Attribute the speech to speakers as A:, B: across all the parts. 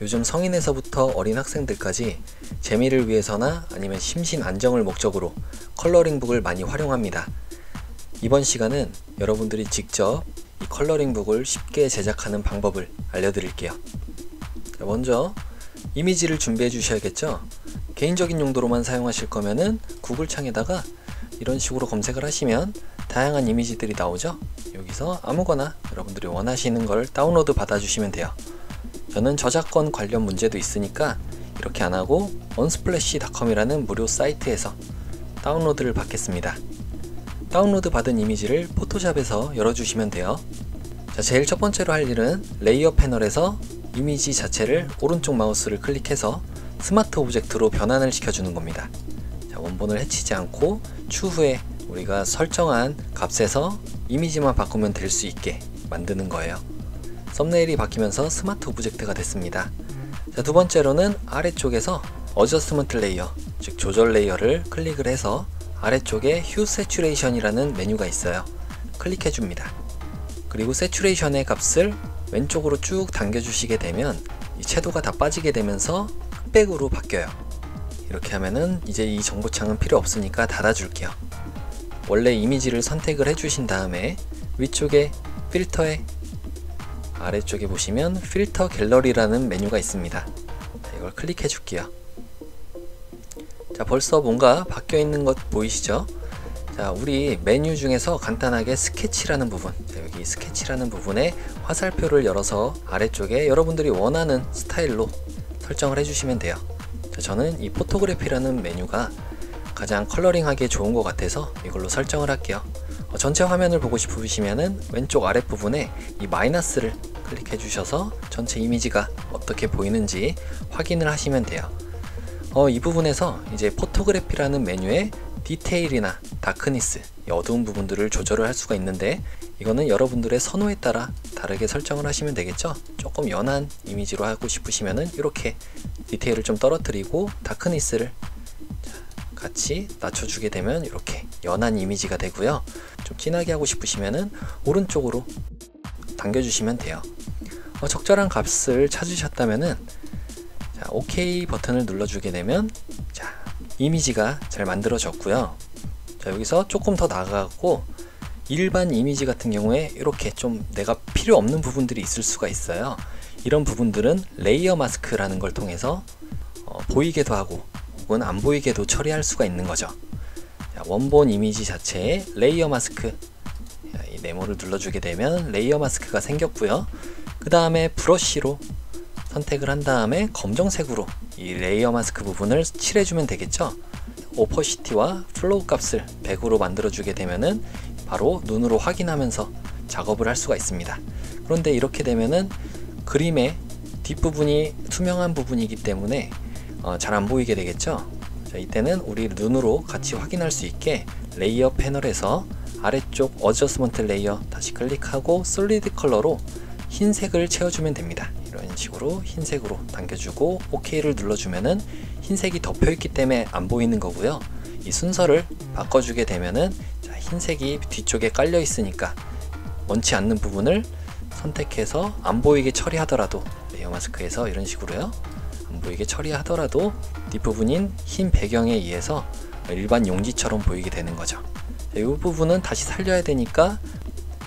A: 요즘 성인에서부터 어린 학생들까지 재미를 위해서나 아니면 심신 안정을 목적으로 컬러링북을 많이 활용합니다. 이번 시간은 여러분들이 직접 이 컬러링북을 쉽게 제작하는 방법을 알려드릴게요. 먼저 이미지를 준비해 주셔야겠죠. 개인적인 용도로만 사용하실 거면은 구글 창에다가 이런 식으로 검색을 하시면 다양한 이미지들이 나오죠. 여기서 아무거나 여러분들이 원하시는 걸 다운로드 받아주시면 돼요. 저는 저작권 관련 문제도 있으니까 이렇게 안하고 unsplash.com이라는 무료 사이트에서 다운로드를 받겠습니다. 다운로드 받은 이미지를 포토샵에서 열어주시면 돼요. 자, 제일 첫 번째로 할 일은 레이어 패널에서 이미지 자체를 오른쪽 마우스를 클릭해서 스마트 오브젝트로 변환을 시켜주는 겁니다. 자, 원본을 해치지 않고 추후에 우리가 설정한 값에서 이미지만 바꾸면 될 수 있게 만드는 거예요. 썸네일이 바뀌면서 스마트 오브젝트가 됐습니다. 자, 두 번째로는 아래쪽에서 어저스먼트 레이어, 즉 조절 레이어를 클릭을 해서 아래쪽에 휴 세츄레이션이라는 메뉴가 있어요. 클릭해 줍니다. 그리고 세츄레이션의 값을 왼쪽으로 쭉 당겨 주시게 되면 이 채도가 다 빠지게 되면서 흑백으로 바뀌어요. 이렇게 하면은 이제 이 정보창은 필요 없으니까 닫아 줄게요. 원래 이미지를 선택을 해 주신 다음에 위쪽에 필터에 아래쪽에 보시면 필터 갤러리라는 메뉴가 있습니다. 자, 이걸 클릭해 줄게요. 자, 벌써 뭔가 바뀌어 있는 것 보이시죠? 자, 우리 메뉴 중에서 간단하게 스케치라는 부분, 자, 여기 스케치라는 부분에 화살표를 열어서 아래쪽에 여러분들이 원하는 스타일로 설정을 해주시면 돼요. 자, 저는 이 포토그래피라는 메뉴가 가장 컬러링하기에 좋은 것 같아서 이걸로 설정을 할게요. 전체 화면을 보고 싶으시면은 왼쪽 아랫부분에 이 마이너스를 클릭해 주셔서 전체 이미지가 어떻게 보이는지 확인을 하시면 돼요. 이 부분에서 이제 포토그래피라는 메뉴에 디테일이나 다크니스, 어두운 부분들을 조절을 할 수가 있는데 이거는 여러분들의 선호에 따라 다르게 설정을 하시면 되겠죠. 조금 연한 이미지로 하고 싶으시면은 이렇게 디테일을 좀 떨어뜨리고 다크니스를 같이 낮춰주게 되면 이렇게 연한 이미지가 되고요. 좀 진하게 하고 싶으시면은 오른쪽으로 당겨주시면 돼요. 적절한 값을 찾으셨다면은 자, OK 버튼을 눌러주게 되면 자, 이미지가 잘 만들어졌고요. 자, 여기서 조금 더 나아가고 일반 이미지 같은 경우에 이렇게 좀 내가 필요 없는 부분들이 있을 수가 있어요. 이런 부분들은 레이어 마스크라는 걸 통해서 보이게도 하고 혹은 안 보이게도 처리할 수가 있는 거죠. 자, 원본 이미지 자체에 레이어 마스크, 자, 이 네모를 눌러주게 되면 레이어 마스크가 생겼고요. 그 다음에 브러쉬로 선택을 한 다음에 검정색으로 이 레이어 마스크 부분을 칠해주면 되겠죠. 오퍼시티와 플로우 값을 100으로 만들어주게 되면은 바로 눈으로 확인하면서 작업을 할 수가 있습니다. 그런데 이렇게 되면은 그림의 뒷부분이 투명한 부분이기 때문에 잘 안 보이게 되겠죠. 자, 이때는 우리 눈으로 같이 확인할 수 있게 레이어 패널에서 아래쪽 어저스먼트 레이어 다시 클릭하고 솔리드 컬러로 흰색을 채워주면 됩니다. 이런 식으로 흰색으로 당겨주고 OK를 눌러주면은 흰색이 덮여있기 때문에 안 보이는 거고요. 이 순서를 바꿔주게 되면은 자, 흰색이 뒤쪽에 깔려 있으니까 원치 않는 부분을 선택해서 안 보이게 처리하더라도 레이어 마스크에서 이런 식으로요. 안 보이게 처리하더라도 뒷부분인 흰 배경에 의해서 일반 용지처럼 보이게 되는 거죠. 이 부분은 다시 살려야 되니까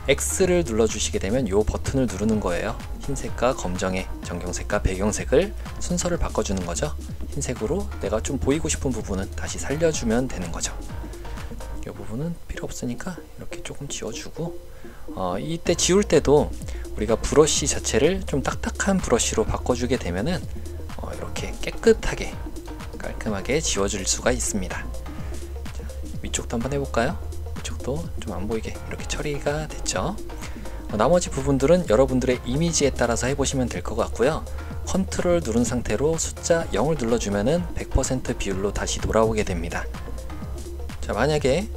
A: X를 눌러주시게 되면 이 버튼을 누르는 거예요. 흰색과 검정의 정경색과 배경색을 순서를 바꿔주는 거죠. 흰색으로 내가 좀 보이고 싶은 부분은 다시 살려주면 되는 거죠. 이 부분은 필요 없으니까 이렇게 조금 지워주고 이때 지울 때도 우리가 브러쉬 자체를 좀 딱딱한 브러쉬로 바꿔주게 되면은 이렇게 깨끗하게 깔끔하게 지워줄 수가 있습니다. 자, 위쪽도 한번 해볼까요? 위쪽도 좀 안 보이게 이렇게 처리가 됐죠. 나머지 부분들은 여러분들의 이미지에 따라서 해보시면 될 것 같고요. 컨트롤 누른 상태로 숫자 0을 눌러주면은 100% 비율로 다시 돌아오게 됩니다. 자, 만약에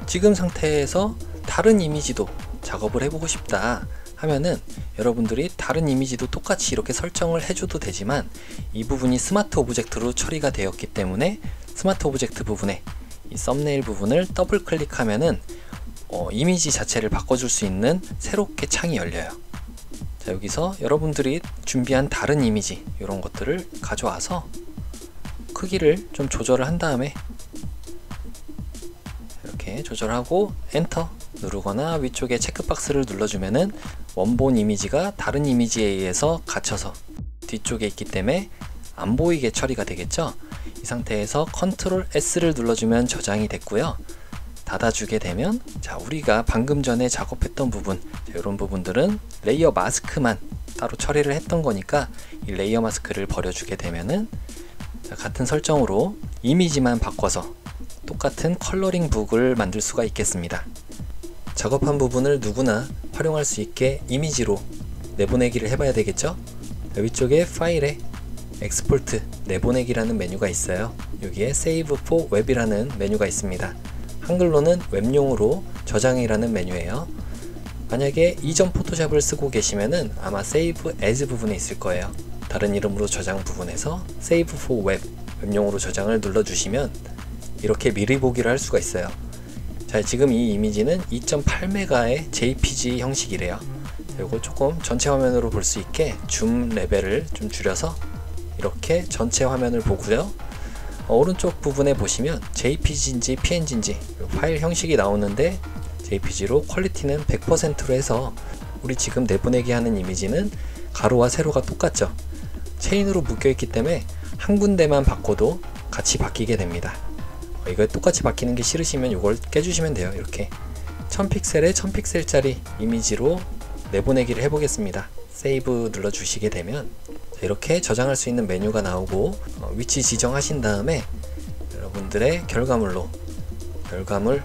A: 지금 상태에서 다른 이미지도 작업을 해보고 싶다 하면은 여러분들이 다른 이미지도 똑같이 이렇게 설정을 해줘도 되지만 이 부분이 스마트 오브젝트로 처리가 되었기 때문에 스마트 오브젝트 부분에 이 썸네일 부분을 더블 클릭하면은 이미지 자체를 바꿔줄 수 있는 새롭게 창이 열려요. 자, 여기서 여러분들이 준비한 다른 이미지 이런 것들을 가져와서 크기를 좀 조절을 한 다음에 이렇게 조절하고 엔터 누르거나 위쪽에 체크박스를 눌러주면은 원본 이미지가 다른 이미지에 의해서 갇혀서 뒤쪽에 있기 때문에 안 보이게 처리가 되겠죠. 이 상태에서 컨트롤 S를 눌러주면 저장이 됐고요. 닫아주게 되면 자, 우리가 방금 전에 작업했던 부분, 자, 이런 부분들은 레이어 마스크만 따로 처리를 했던 거니까 이 레이어 마스크를 버려주게 되면은 자, 같은 설정으로 이미지만 바꿔서 똑같은 컬러링 북을 만들 수가 있겠습니다. 작업한 부분을 누구나 활용할 수 있게 이미지로 내보내기를 해봐야 되겠죠. 위쪽에 파일에 엑스포트 내보내기라는 메뉴가 있어요. 여기에 Save for Web이라는 메뉴가 있습니다. 한글로는 웹용으로 저장이라는 메뉴예요. 만약에 이전 포토샵을 쓰고 계시면은 아마 Save as 부분에 있을 거예요. 다른 이름으로 저장 부분에서 Save for Web 웹용으로 저장을 눌러주시면 이렇게 미리 보기를 할 수가 있어요. 자, 지금 이 이미지는 2.8메가의 JPG 형식이래요. 이거 조금 전체 화면으로 볼 수 있게 줌 레벨을 좀 줄여서 이렇게 전체 화면을 보고요. 오른쪽 부분에 보시면 JPG인지 PNG인지 파일 형식이 나오는데 JPG로 퀄리티는 100%로 해서 우리 지금 내보내기 하는 이미지는 가로와 세로가 똑같죠. 체인으로 묶여 있기 때문에 한 군데만 바꿔도 같이 바뀌게 됩니다. 이거 똑같이 바뀌는 게 싫으시면 이걸 깨주시면 돼요. 이렇게 1000픽셀에 1000픽셀짜리 이미지로 내보내기를 해보겠습니다. 세이브 눌러주시게 되면 이렇게 저장할 수 있는 메뉴가 나오고 위치 지정하신 다음에 여러분들의 결과물로 결과물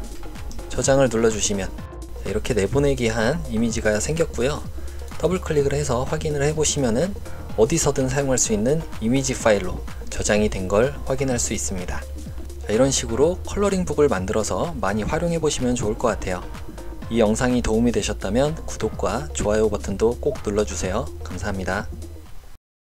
A: 저장을 눌러주시면 이렇게 내보내기 한 이미지가 생겼고요. 더블 클릭을 해서 확인을 해보시면은 어디서든 사용할 수 있는 이미지 파일로 저장이 된 걸 확인할 수 있습니다. 자, 이런 식으로 컬러링 북을 만들어서 많이 활용해 보시면 좋을 것 같아요. 이 영상이 도움이 되셨다면 구독과 좋아요 버튼도 꼭 눌러주세요. 감사합니다.